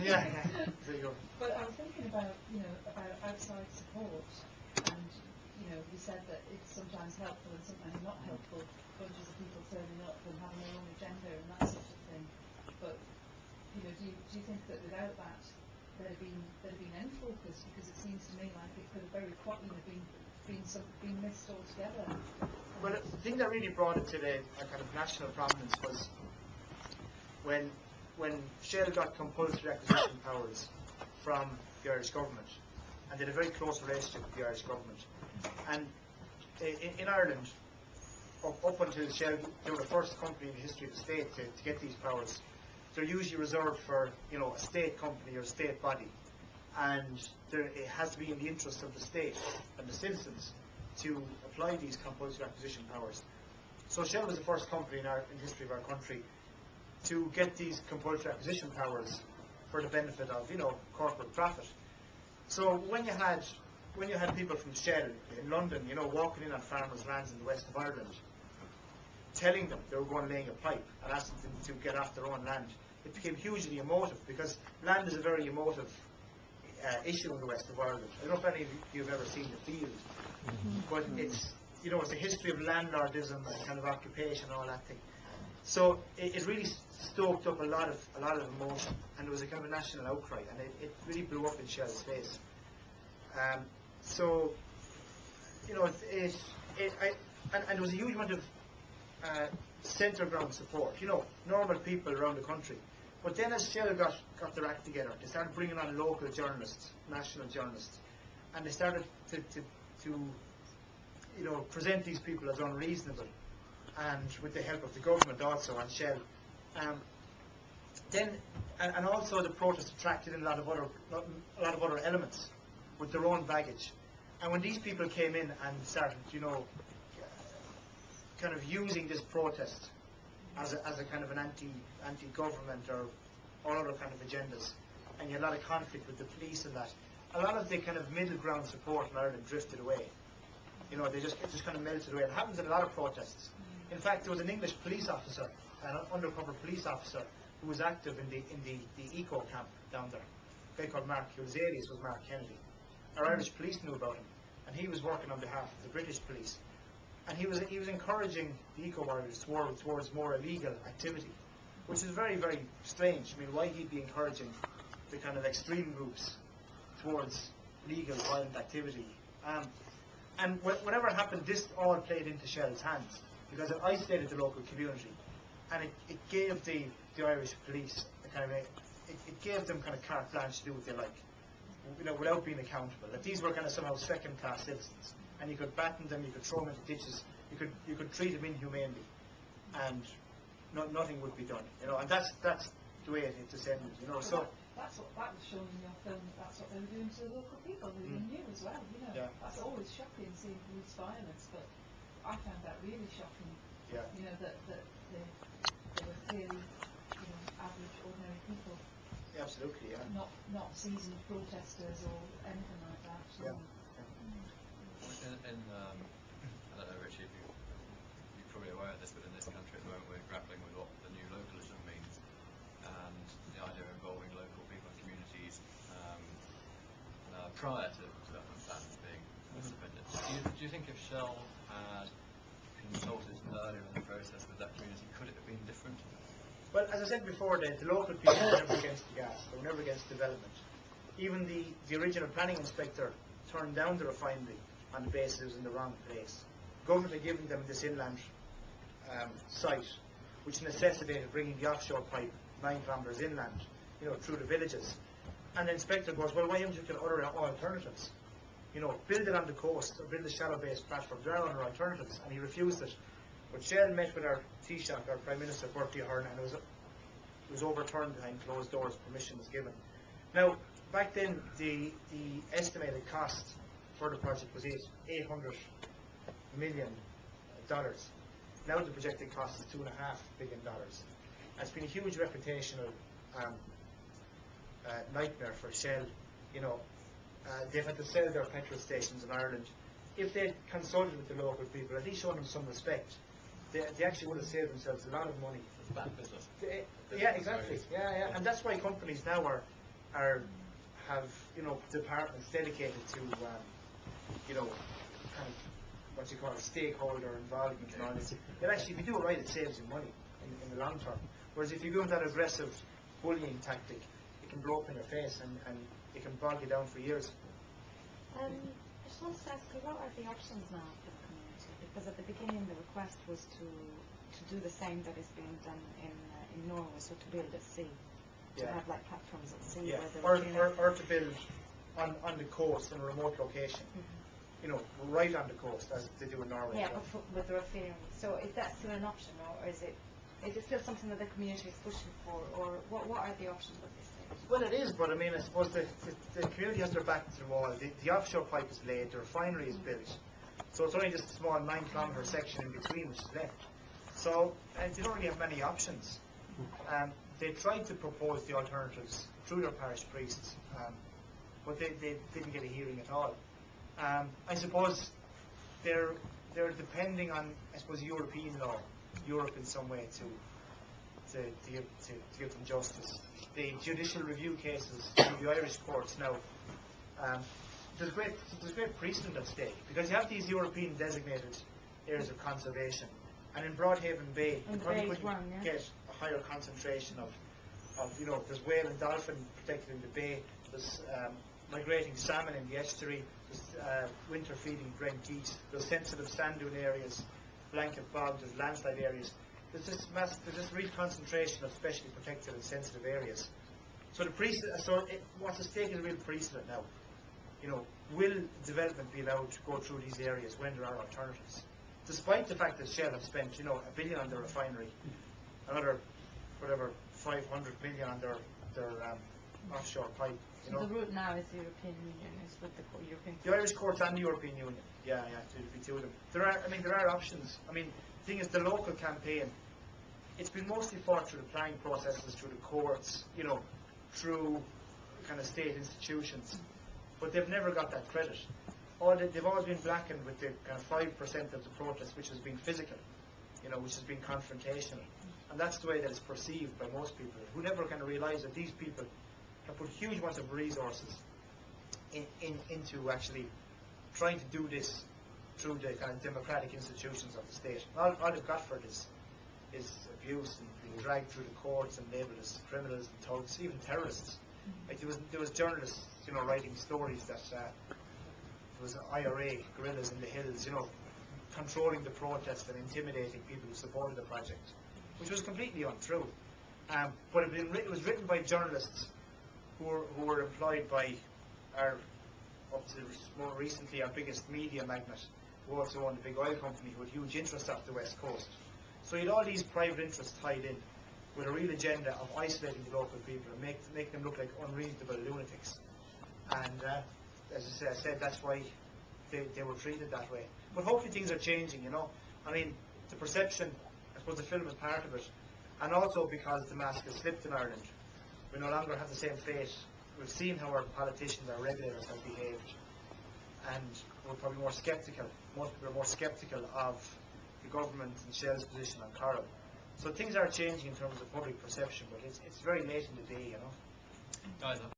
Yeah, there you go. But I was thinking about, about outside support, and, you said that it's sometimes helpful and sometimes not helpful, bunches of people turning up and having their own agenda and that sort of thing. But, do you think that without that, there'd have been any focus? Because it seems to me like it could have very quite, been missed altogether. Well, the thing that really brought it to the kind of national prominence was when Shell got compulsory acquisition powers from the Irish government, and they had a very close relationship with the Irish government. And in Ireland, up until Shell, they were the first company in the history of the state to get these powers. They're usually reserved for a state company or a state body, and it has to be in the interest of the state and the citizens to apply these compulsory acquisition powers. So Shell was the first company in the history of our country to get these compulsory acquisition powers for the benefit of corporate profit. So when you had people from Shell in London, walking in on farmers' lands in the west of Ireland, telling them they were going laying a pipe and asking them to get off their own land, it became hugely emotive, because land is a very emotive issue in the west of Ireland. I don't know if any of you have ever seen the field, but it's a history of landlordism and kind of occupation and all that thing. So it really stoked up a lot of emotion, and there was a kind of a national outcry, and it really blew up in Shell's face. So and there was a huge amount of centre ground support. Normal people around the country. But then as Shell got their act together, they started bringing on local journalists, national journalists, and they started to present these people as unreasonable, and with the help of the government also and Shell. And also the protest attracted in a lot of other elements with their own baggage. And when these people came in and started, kind of using this protest as a kind of an anti-government or all other kind of agendas, and you had a lot of conflict with the police and that, a lot of the kind of middle ground support in Ireland drifted away. It just kind of melted away. It happens in a lot of protests. In fact, there was an English police officer, an undercover police officer, who was active in the eco camp down there. A guy called Mark, his alias was Mark Kennedy. Our Irish police knew about him, and he was working on behalf of the British police. And he was encouraging the eco warriors towards more illegal activity, which is very, very strange. I mean, why he'd be encouraging the kind of extreme groups towards legal violent activity. And whatever happened, this all played into Shell's hands, because it isolated the local community, and it gave the Irish police it gave them kind of carte blanche to do what they like, without being accountable. That these were kind of somehow second-class citizens, and you could batten them, you could throw them into ditches, you could treat them inhumanely, and nothing would be done. And that's the way it descended. So that was shown in your film. That's what they were doing to the local people who knew as well. Yeah. That's always shocking, seeing police violence, but I found that really shocking. Yeah. That they were clearly, average, ordinary people. Yeah, absolutely, yeah. Not seasoned protesters or anything like that. Yeah. I don't know, Richie, if you're probably aware of this, but in this country at the moment we're grappling with what the new localism means, and the idea of involving local people and communities prior to development plans being submitted. Do you think if Shell had consulted earlier in the process with that community, could it have been different? Well, as I said before, the local people were never against the gas. They were never against development. Even the original planning inspector turned down the refinery on the basis it was in the wrong place. The government had given them this inland site, which necessitated bringing the offshore pipe 9 kilometres inland, through the villages. And the inspector goes, well, why haven't you got other alternatives? Build it on the coast, or build a shallow-based platform. There are other alternatives, and he refused it. But Shell met with our Taoiseach, our Prime Minister, Bertie Ahern, and it was overturned behind closed doors. Permission was given. Now, back then, the estimated cost for the project was $800 million. Now the projected cost is $2.5 billion. And it's been a huge reputational nightmare for Shell. They've had to sell their petrol stations in Ireland. If they'd consulted with the local people, at least shown them some respect, they actually would have saved themselves a lot of money bad business. Yeah, exactly. Yeah, and that's why companies now have departments dedicated to kind of what you call stakeholder involvement and all this. It actually, if you do it right, it saves you money in the long term. Whereas if you go with that aggressive bullying tactic, it can blow up in your face and it can bog you down for years. I just want to ask you, what are the options now for the community? Because at the beginning the request was to do the same that is being done in Norway, so to build at sea, to have like platforms at sea. Yeah, or to build on the coast in a remote location. Right on the coast, as they do in Norway. Yeah, but with the referring. So is that still an option, or is it still something that the community is pushing for, or what are the options at this stage? Well, it is, but I mean, I suppose the community has their back to the wall. The offshore pipe is laid, the refinery is built, so it's only just a small 9-kilometre section in between which is left. So they don't really have many options. They tried to propose the alternatives through their parish priests, but they didn't get a hearing at all. I suppose they're depending on, I suppose, European law, Europe in some way to give them justice. The judicial review cases in the Irish courts now, there's great precedent at stake, because you have these European designated areas of conservation, and in Broadhaven Bay you probably couldn't get a higher concentration of there's whale and dolphin protected in the bay, there's migrating salmon in the estuary, there's winter feeding brent geese, there's sensitive sand dune areas, blanket bogs, there's landslide areas. There's this real concentration of specially protected and sensitive areas. So what's at stake is a real precedent now. Will development be allowed to go through these areas when there are alternatives? Despite the fact that Shell have spent, $1 billion on their refinery, another, 500 million on their offshore pipe. So the route now is the European Union, is with the European. The Irish courts and the European Union. Yeah, it'll be two of them. There are options. I mean, the thing is, the local campaign, it's been mostly fought through the planning processes, through the courts, through kind of state institutions, but they've never got that credit. They've always been blackened with the kind of 5% of the protest which has been physical, which has been confrontational, and that's the way that it's perceived by most people, who never kind of realise that these people have put huge amounts of resources into actually trying to do this through the kind of democratic institutions of the state. All they've got for it is abuse and being dragged through the courts and labelled as criminals and thugs, even terrorists. Like there was journalists, writing stories that there was IRA guerrillas in the hills, controlling the protest and intimidating people who supported the project, which was completely untrue. But it was written by journalists who were employed by up to more recently, our biggest media magnate, who also owned a big oil company, who had huge interests off the west coast. So you had all these private interests tied in with a real agenda of isolating the local people and make them look like unreasonable lunatics. And as I said, that's why they were treated that way. But hopefully things are changing, I mean, the perception, I suppose the film is part of it, and also because the mask has slipped in Ireland, we no longer have the same fate. We've seen how our politicians, our regulators have behaved, and we're probably more sceptical. Most people are more sceptical of the government and Shell's position on Coral. So things are changing in terms of public perception, but it's very late in the day, Guys,